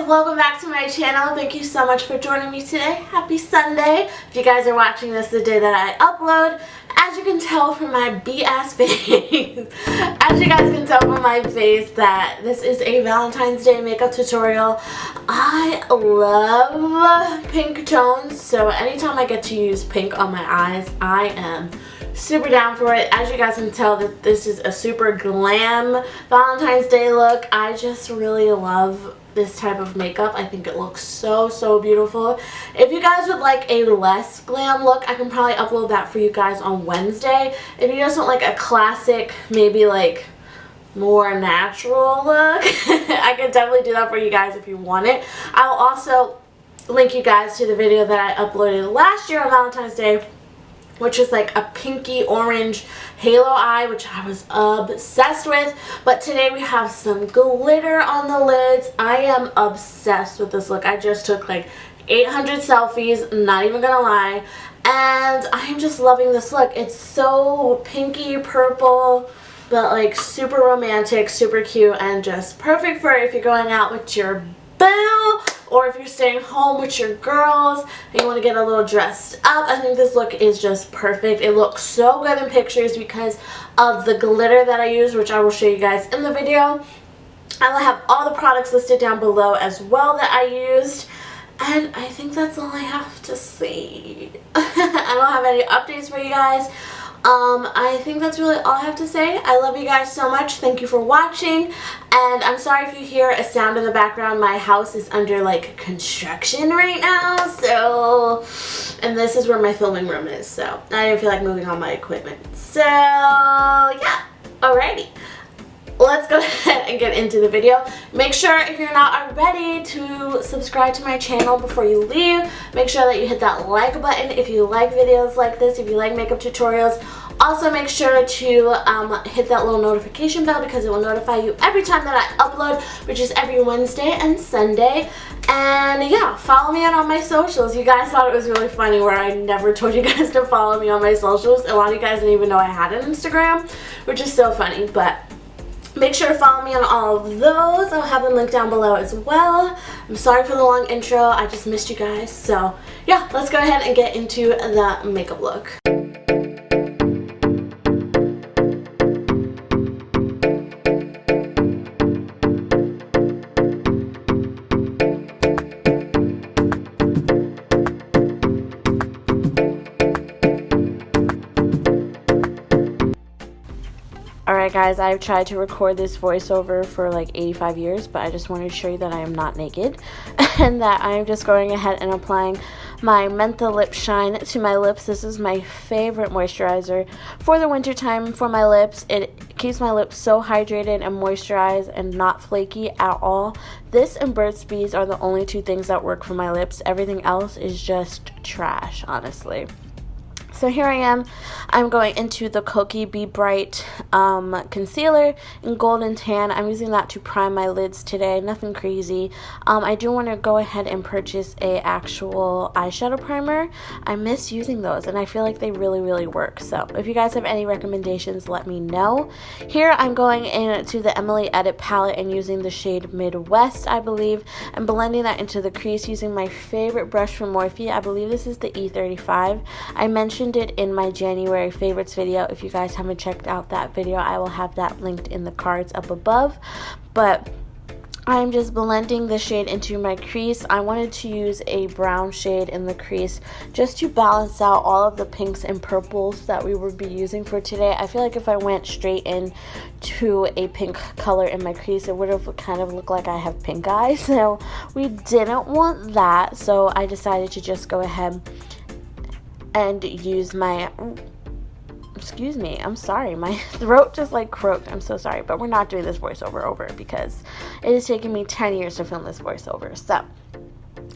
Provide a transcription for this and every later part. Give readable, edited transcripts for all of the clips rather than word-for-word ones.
welcome back to my channel. Thank you so much for joining me today. Happy Sunday. If you guys are watching this the day that I upload, as you can tell from my BS face, that this is a Valentine's Day makeup tutorial. I love pink tones, so anytime I get to use pink on my eyes, I am super down for it. As you guys can tell, that this is a super glam Valentine's Day look. I just really love this type of makeup. I think it looks so beautiful. If you guys would like a less glam look, I can probably upload that for you guys on Wednesday. If you just want like a classic, maybe like more natural look, I can definitely do that for you guys if you want it. I'll also link you guys to the video that I uploaded last year on Valentine's Day, which is like a pinky orange halo eye, which I was obsessed with. But today we have some glitter on the lids. I am obsessed with this look. I just took like 800 selfies, not even gonna lie, and I'm just loving this look. It's so pinky purple, but like super romantic, super cute, and just perfect for if you're going out with your boo, or if you're staying home with your girls and you want to get a little dressed up. I think this look is just perfect. It looks so good in pictures because of the glitter that I use, which I will show you guys in the video. I will have all the products listed down below as well that I used. And I think that's all I have to say. I don't have any updates for you guys. I think that's really all I have to say. I love you guys so much. Thank you for watching. And I'm sorry if you hear a sound in the background. My house is under like construction right now. So, and this is where my filming room is. So I didn't feel like moving all my equipment. So yeah, alrighty. Let's go ahead and get into the video. Make sure, if you're not already, to subscribe to my channel before you leave. Make sure that you hit that like button if you like videos like this, if you like makeup tutorials. Also make sure to hit that little notification bell because it will notify you every time that I upload, which is every Wednesday and Sunday. And yeah, follow me on all my socials. You guys thought it was really funny where I never told you guys to follow me on my socials. A lot of you guys didn't even know I had an Instagram, which is so funny, but make sure to follow me on all of those. I'll have them linked down below as well. I'm sorry for the long intro. I just missed you guys. So yeah, let's go ahead and get into the makeup look. Alright guys, I've tried to record this voiceover for like 85 years, but I just wanted to show you that I am not naked and that I am just going ahead and applying my Mentha Lip Shine to my lips. This is my favorite moisturizer for the winter time for my lips. It keeps my lips so hydrated and moisturized and not flaky at all. This and Burt's Bees are the only two things that work for my lips. Everything else is just trash, honestly. So here I am. I'm going into the Kokie Be Bright concealer in Golden Tan. I'm using that to prime my lids today. Nothing crazy. I do want to go ahead and purchase a actual eyeshadow primer. I miss using those and I feel like they really work. So if you guys have any recommendations, let me know. Here I'm going into the Emily Edit palette and using the shade Midwest, I believe, and blending that into the crease using my favorite brush from Morphs. I believe this is the E35. I mentioned it in my January favorites video. If you guys haven't checked out that video, I will have that linked in the cards up above. But I'm just blending the shade into my crease. I wanted to use a brown shade in the crease just to balance out all of the pinks and purples that we would be using for today. I feel like if I went straight in to a pink color in my crease, it would have kind of looked like I have pink eyes. So we didn't want that. So I decided to just go ahead and use my, excuse me, I'm sorry, my throat just like croaked. I'm so sorry, but we're not doing this voiceover over because it is taking me 10 years to film this voiceover. So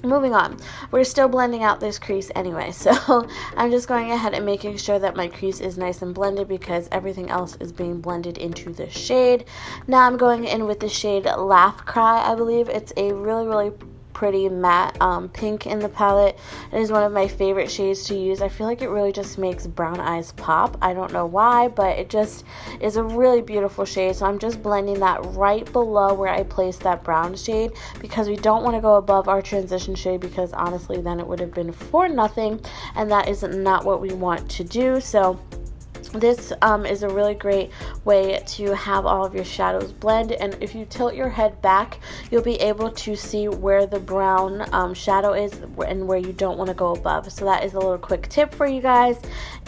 moving on, we're still blending out this crease anyway, so I'm just going ahead and making sure that my crease is nice and blended because everything else is being blended into the shade. Now I'm going in with the shade Laugh Cry. I believe it's a really pretty matte pink in the palette. It is one of my favorite shades to use. I feel like it really just makes brown eyes pop. I don't know why, but it just is a really beautiful shade. So I'm just blending that right below where I placed that brown shade, because we don't want to go above our transition shade, because honestly then it would have been for nothing, and that is not what we want to do. So this is a really great way to have all of your shadows blend, and if you tilt your head back, you'll be able to see where the brown shadow is and where you don't want to go above. So that is a little quick tip for you guys.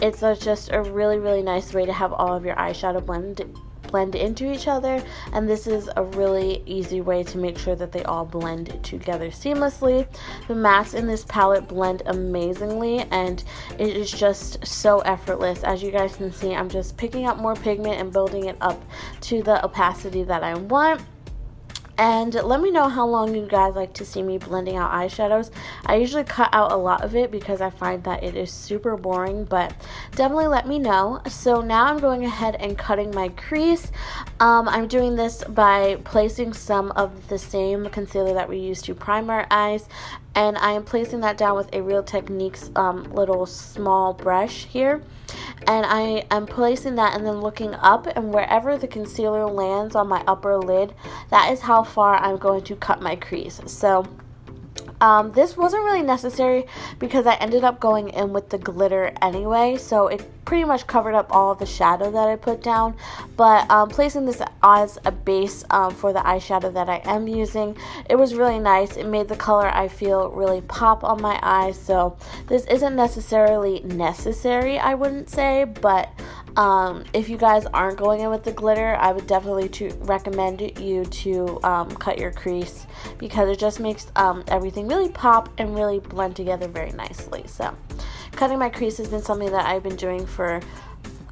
It's just a really nice way to have all of your eyeshadow blend into each other, and this is a really easy way to make sure that they all blend together seamlessly. The mattes in this palette blend amazingly, and it is just so effortless. As you guys can see, I'm just picking up more pigment and building it up to the opacity that I want. And let me know how long you guys like to see me blending out eyeshadows. I usually cut out a lot of it because I find that it is super boring, but definitely let me know. So now I'm going ahead and cutting my crease. I'm doing this by placing some of the same concealer that we used to prime our eyes, and I am placing that down with a Real Techniques little small brush here. And I am placing that and then looking up, and wherever the concealer lands on my upper lid, that is how far I'm going to cut my crease. So this wasn't really necessary because I ended up going in with the glitter anyway, so it pretty much covered up all of the shadow that I put down. But placing this as a base for the eyeshadow that I am using, it was really nice. It made the color, I feel, really pop on my eyes. So this isn't necessarily necessary, I wouldn't say, but if you guys aren't going in with the glitter, I would definitely recommend you to cut your crease, because it just makes everything really pop and really blend together very nicely. So cutting my crease has been something that I've been doing for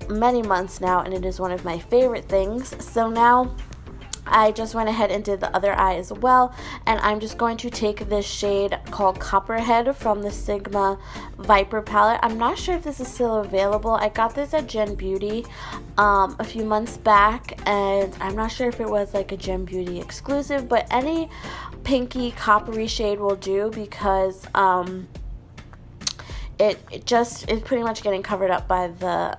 many months now, and it is one of my favorite things. So now I just went ahead and did the other eye as well, and I'm just going to take this shade called Copperhead from the Sigma Viper palette. I'm not sure if this is still available. I got this at Gen Beauty a few months back, and I'm not sure if it was like a Gen Beauty exclusive, but any pinky coppery shade will do, because it just is pretty much getting covered up by the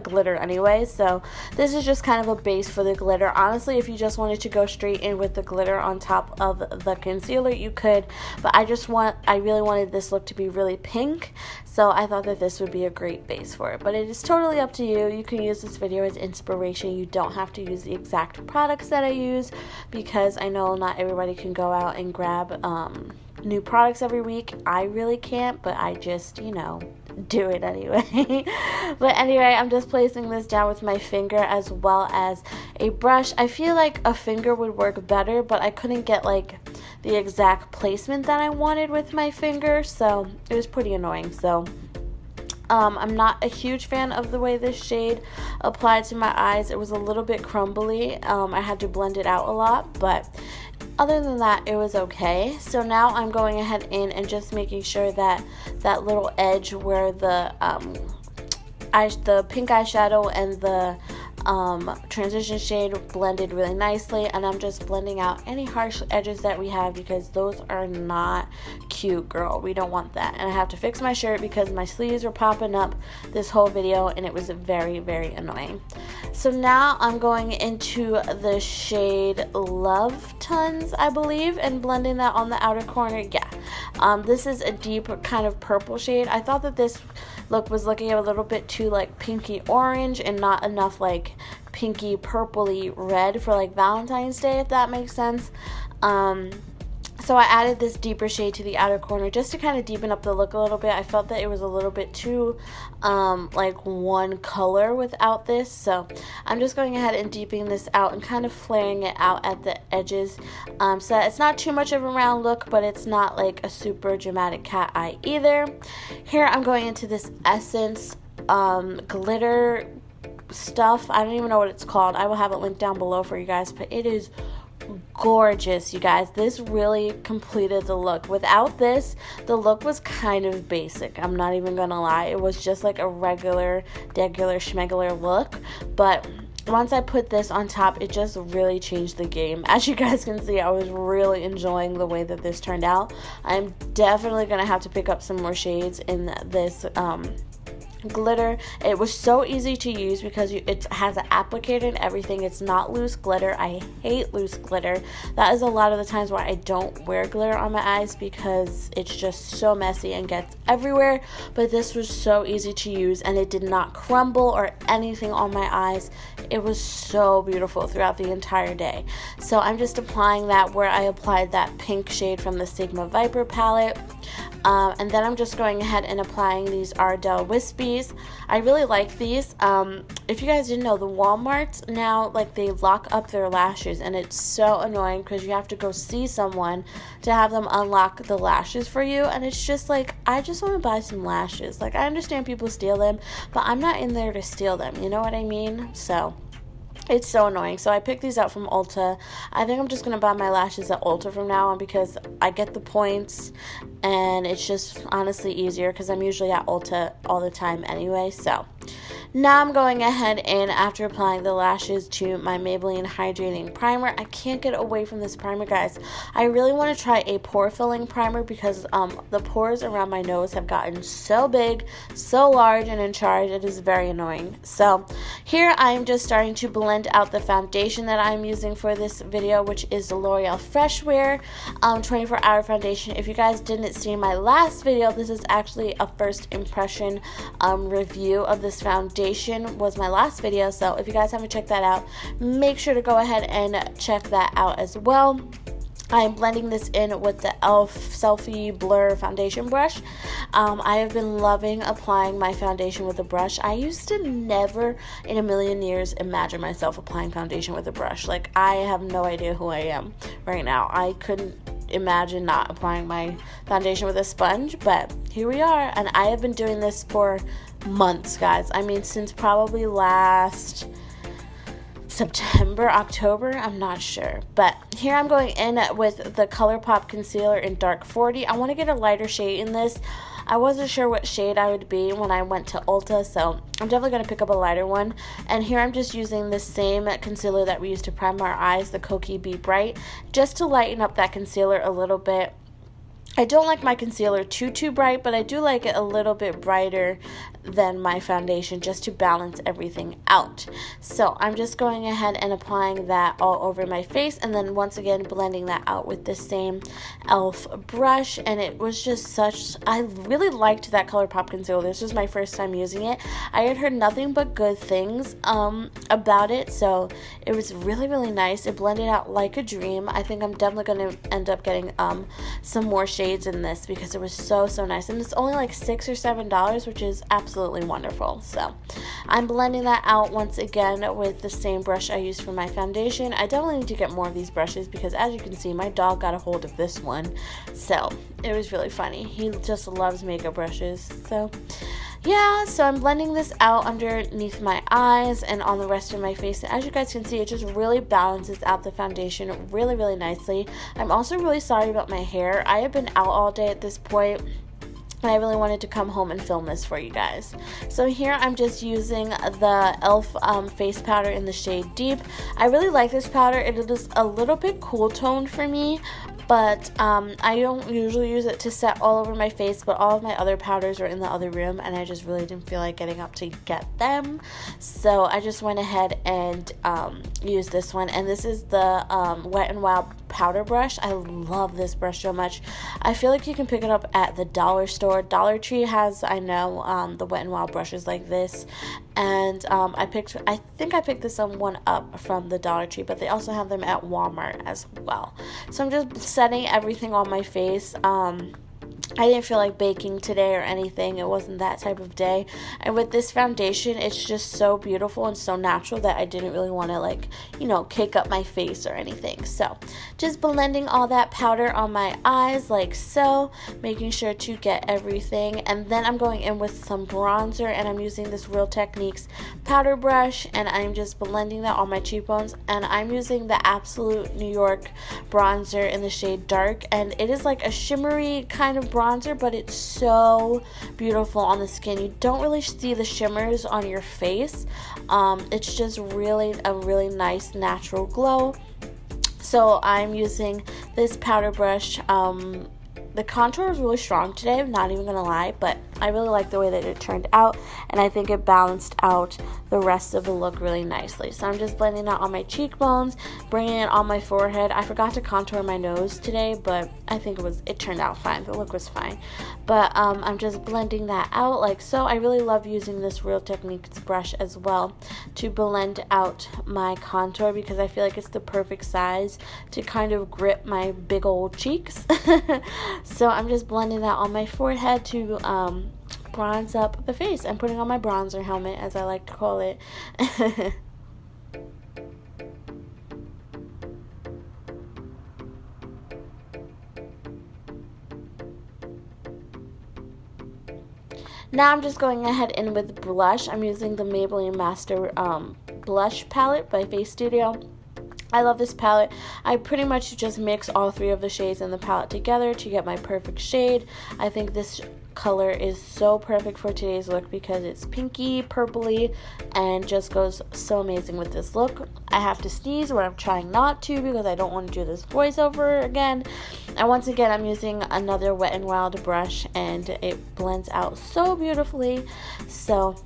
glitter anyway. So this is just kind of a base for the glitter. Honestly, if you just wanted to go straight in with the glitter on top of the concealer, you could, but I really wanted this look to be really pink, so I thought that this would be a great base for it. But it is totally up to you. You can use this video as inspiration. You don't have to use the exact products that I use, because I know not everybody can go out and grab new products every week. I really can't, but I just, you know, do it anyway. But anyway, I'm just placing this down with my finger as well as a brush. I feel like a finger would work better, but I couldn't get like the exact placement that I wanted with my finger, so it was pretty annoying. So I'm not a huge fan of the way this shade applied to my eyes. It was a little bit crumbly. I had to blend it out a lot, but other than that, it was okay. So now I'm going ahead in and just making sure that that little edge where the pink eyeshadow and the transition shade blended really nicely, and I'm just blending out any harsh edges that we have, because those are not cute, girl. We don't want that. And I have to fix my shirt because my sleeves were popping up this whole video, and it was very annoying. So now I'm going into the shade Lovetons, I believe, and blending that on the outer corner. Yeah, this is a deep kind of purple shade. I thought that this look was looking a little bit too like pinky orange and not enough like pinky purpley red for like Valentine's Day, if that makes sense. So I added this deeper shade to the outer corner just to kind of deepen up the look a little bit. I felt that it was a little bit too like one color without this, so I'm just going ahead and deepening this out and kind of flaring it out at the edges, so it's not too much of a round look, but it's not like a super dramatic cat eye either. Here I'm going into this Essence glitter stuff. I don't even know what it's called. I will have it linked down below for you guys, but it is gorgeous, you guys. This really completed the look. Without this, the look was kind of basic. I'm not even gonna lie. It was just like a regular schmegular look, but once I put this on top, it just really changed the game. As you guys can see, I was really enjoying the way that this turned out. I'm definitely going to have to pick up some more shades in this glitter. It was so easy to use because it has an applicator and everything. It's not loose glitter. I hate loose glitter. That is a lot of the times why I don't wear glitter on my eyes, because it's just so messy and gets everywhere. But this was so easy to use, and it did not crumble or anything on my eyes. It was so beautiful throughout the entire day. So I'm just applying that where I applied that pink shade from the Sigma Viper palette. And then I'm just going ahead and applying these Ardel Wispies. I really like these. If you guys didn't know, the Walmarts now, like, they lock up their lashes, and it's so annoying because you have to go see someone to have them unlock the lashes for you, and it's just like, I just want to buy some lashes. Like, I understand people steal them, but I'm not in there to steal them, you know what I mean? So it's so annoying. So I picked these up from Ulta. I think I'm just going to buy my lashes at Ulta from now on, because I get the points and it's just honestly easier because I'm usually at Ulta all the time anyway. So now I'm going ahead and after applying the lashes to my Maybelline Hydrating Primer. I can't get away from this primer, guys. I really want to try a pore filling primer because the pores around my nose have gotten so big, so large and in charge. It is very annoying. So here I'm just starting to blend out the foundation that I'm using for this video, which is the L'Oreal Fresh Wear 24-hour foundation. If you guys didn't see my last video, this is actually a first impression review of this foundation. Was my last video, so if you guys haven't checked that out, make sure to go ahead and check that out as well. I'm blending this in with the e.l.f. Selfie Blur foundation brush. I have been loving applying my foundation with a brush. I used to never in a million years imagine myself applying foundation with a brush. Like, I have no idea who I am right now. I couldn't imagine not applying my foundation with a sponge, but here we are, and I have been doing this for months, guys. I mean, since probably last September, October, I'm not sure. But here I'm going in with the Colorpop concealer in Dark 40. I want to get a lighter shade in this. I wasn't sure what shade I would be when I went to Ulta, so I'm definitely going to pick up a lighter one. And here I'm just using the same concealer that we used to prime our eyes, the Kokie Be Bright, just to lighten up that concealer a little bit. I don't like my concealer too bright, but I do like it a little bit brighter than my foundation, just to balance everything out. So I'm just going ahead and applying that all over my face, and then once again blending that out with the same e.l.f. brush. And it was just such, I really liked that Colourpop concealer. This was my first time using it. I had heard nothing but good things about it, so it was really nice. It blended out like a dream. I think I'm definitely going to end up getting some more shades in this because it was so nice, and it's only like $6 or $7, which is absolutely wonderful. So I'm blending that out once again with the same brush I used for my foundation. I definitely need to get more of these brushes because, as you can see, my dog got a hold of this one, so it was really funny. He just loves makeup brushes. So yeah, so I'm blending this out underneath my eyes and on the rest of my face. And as you guys can see, it just really balances out the foundation really nicely. I'm also really sorry about my hair. I have been out all day at this point, and I really wanted to come home and film this for you guys. So here I'm just using the e.l.f. face powder in the shade Deep. I really like this powder. It is a little bit cool toned for me, but I don't usually use it to set all over my face, but all of my other powders are in the other room, and I just really didn't feel like getting up to get them. So I just went ahead and used this one, and this is the Wet n Wild powder brush. I love this brush so much. I feel like you can pick it up at the dollar store. Dollar Tree has, I know, the Wet n Wild brushes like this, and I think I picked this one up from the Dollar Tree, but they also have them at Walmart as well. So I'm just setting everything on my face. I didn't feel like baking today or anything. It wasn't that type of day. And with this foundation, it's just so beautiful and so natural that I didn't really want to, like, you know, cake up my face or anything. So just blending all that powder on my eyes like so, making sure to get everything. And then I'm going in with some bronzer, and I'm using this Real Techniques powder brush, and I'm just blending that on my cheekbones. And I'm using the Absolute New York bronzer in the shade Dark, and it is like a shimmery kind of bronzer. bronzer, but it's so beautiful on the skin. You don't really see the shimmers on your face. It's just really a really nice natural glow. So I'm using this powder brush. The contour is really strong today, I'm not even gonna lie, but I really like the way that it turned out, and I think it balanced out the rest of the look really nicely. So I'm just blending out on my cheekbones, bringing it on my forehead. I forgot to contour my nose today, but I think it turned out fine. The look was fine. But I'm just blending that out like so. I really love using this Real Techniques brush as well to blend out my contour, because I feel like it's the perfect size to kind of grip my big old cheeks. So I'm just blending that on my forehead to bronze up the face. I'm putting on my bronzer helmet, as I like to call it. Now I'm just going ahead in with blush. I'm using the Maybelline Master Blush Palette by Face Studio. I love this palette. I pretty much just mix all three of the shades in the palette together to get my perfect shade. I think this color is so perfect for today's look because it's pinky, purpley, and just goes so amazing with this look. I have to sneeze when I'm trying not to because I don't want to do this voiceover again. And once again, I'm using another Wet n Wild brush, and it blends out so beautifully. So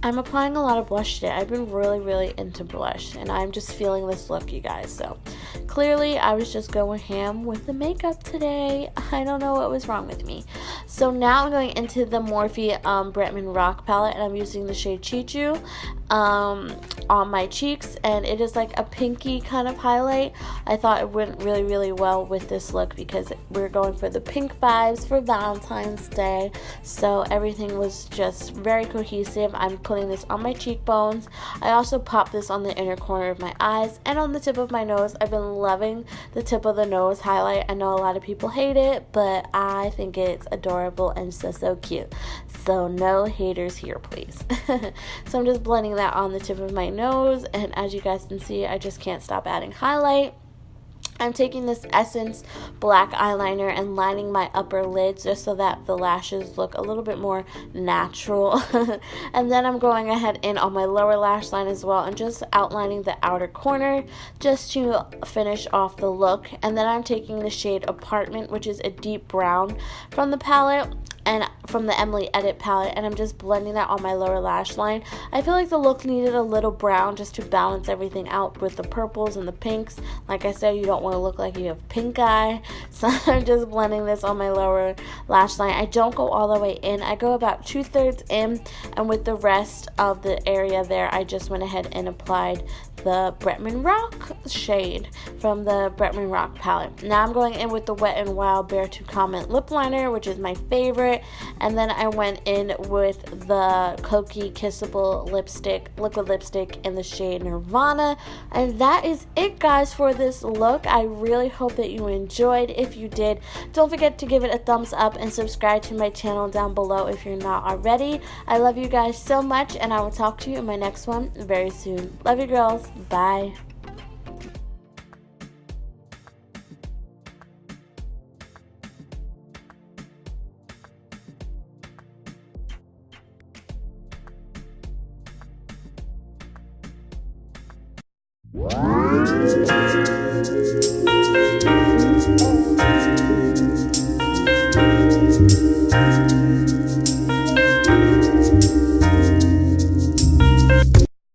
I'm applying a lot of blush today. I've been really into blush, and I'm just feeling this look, you guys. So clearly I was just going ham with the makeup today. I don't know what was wrong with me. So now I'm going into the Morphe Bretman Rock palette, and I'm using the shade Cheechoo on my cheeks, and it is like a pinky kind of highlight. I thought it went really well with this look because we're going for the pink vibes for Valentine's Day. So everything was just very cohesive. I'm putting this on my cheekbones. I also popped this on the inner corner of my eyes and on the tip of my nose. I've been loving the tip of the nose highlight. I know a lot of people hate it, but I think it's adorable and so cute. So no haters here, please. So I'm just blending that on the tip of my nose, and as you guys can see, I just can't stop adding highlight. I'm taking this Essence black eyeliner and lining my upper lids just so that the lashes look a little bit more natural. And then I'm going ahead in on my lower lash line as well and just outlining the outer corner just to finish off the look. And then I'm taking the shade Apartment, which is a deep brown from the palette, and from the Emily Edit palette, and I'm just blending that on my lower lash line. I feel like the look needed a little brown just to balance everything out with the purples and the pinks. Like I said, you don't want to look like you have pink eye, so I'm just blending this on my lower lash line. I don't go all the way in. I go about 2/3 in, and with the rest of the area there, I just went ahead and applied the Bretman Rock shade from the Bretman Rock palette. Now I'm going in with the Wet n Wild Bare to Comment lip liner, which is my favorite, and then I went in with the Kokie Kissable lipstick, liquid lipstick in the shade Nirvana. And that is it, guys, for this look. I really hope that you enjoyed. If you did, don't forget to give it a thumbs up and subscribe to my channel down below if you're not already. I love you guys so much, and I will talk to you in my next one very soon. Love you, girls. Bye. What?